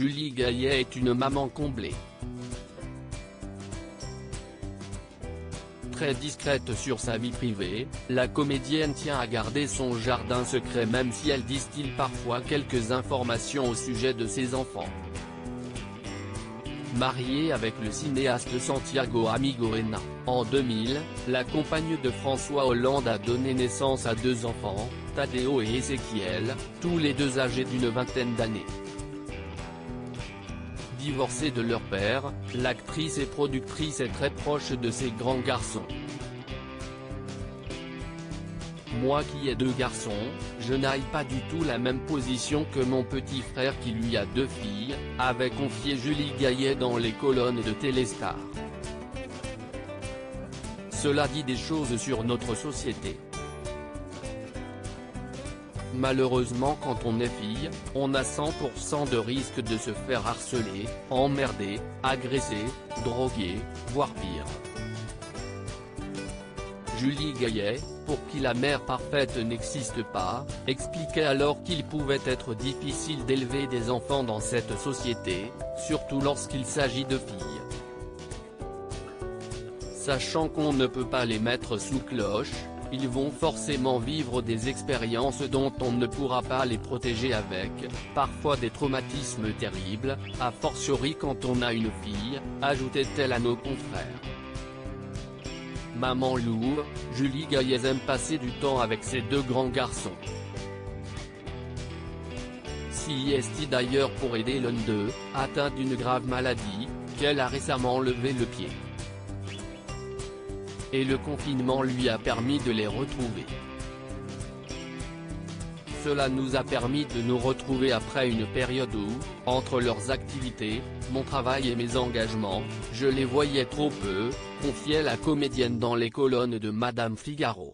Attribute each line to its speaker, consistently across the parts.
Speaker 1: Julie Gaillet est une maman comblée. Très discrète sur sa vie privée, la comédienne tient à garder son jardin secret même si elle distille parfois quelques informations au sujet de ses enfants. Mariée avec le cinéaste Santiago Amigorena, en 2000, la compagne de François Hollande a donné naissance à 2 enfants, Tadeo et Ezequiel, tous les 2 âgés d'une vingtaine d'années. Divorcée de leur père, l'actrice et productrice est très proche de ses grands garçons. Moi qui ai 2 garçons, je n'aille pas du tout la même position que mon petit frère qui lui a 2 filles, avait confié Julie Gaillet dans les colonnes de Téléstar. Cela dit des choses sur notre société. Malheureusement quand on est fille, on a 100% de risque de se faire harceler, emmerder, agresser, droguer, voire pire. Julie Gaillet, pour qui la mère parfaite n'existe pas, expliquait alors qu'il pouvait être difficile d'élever des enfants dans cette société, surtout lorsqu'il s'agit de filles. Sachant qu'on ne peut pas les mettre sous cloche, ils vont forcément vivre des expériences dont on ne pourra pas les protéger avec, parfois des traumatismes terribles, a fortiori quand on a une fille, ajoutait-elle à nos confrères. Maman lourde, Julie Gaillet aime passer du temps avec ses 2 grands garçons. S'y est d'ailleurs pour aider l'un d'eux, atteint d'une grave maladie, qu'elle a récemment levé le pied. Et le confinement lui a permis de les retrouver. Cela nous a permis de nous retrouver après une période où, entre leurs activités, mon travail et mes engagements, je les voyais trop peu, confiait la comédienne dans les colonnes de Madame Figaro.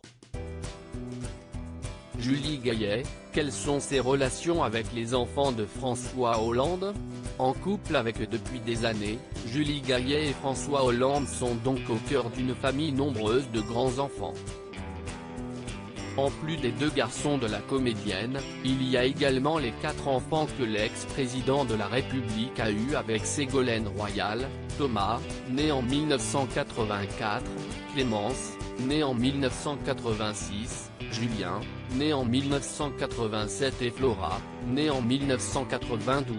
Speaker 1: Julie Gaillet, quelles sont ses relations avec les enfants de François Hollande? En couple avec depuis des années, Julie Gaillet et François Hollande sont donc au cœur d'une famille nombreuse de grands enfants. En plus des 2 garçons de la comédienne, il y a également les 4 enfants que l'ex-président de la République a eus avec Ségolène Royal, Thomas, né en 1984, Clémence, né en 1986, Julien, né en 1987 et Flora, née en 1992.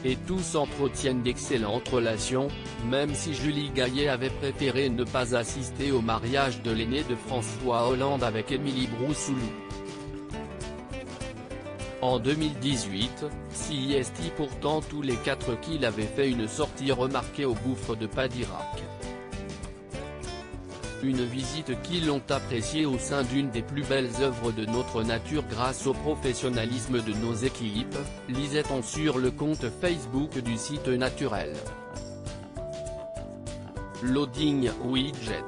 Speaker 1: Et tous entretiennent d'excellentes relations, même si Julie Gaillet avait préféré ne pas assister au mariage de l'aîné de François Hollande avec Émilie Broussoulou. En 2018, s'y est pourtant tous les 4 qu'ils avaient fait une sortie remarquée au gouffre de Padirac. Une visite qu'ils ont appréciée au sein d'une des plus belles œuvres de notre nature grâce au professionnalisme de nos équipes, lisait-on sur le compte Facebook du site naturel. Loading Widget.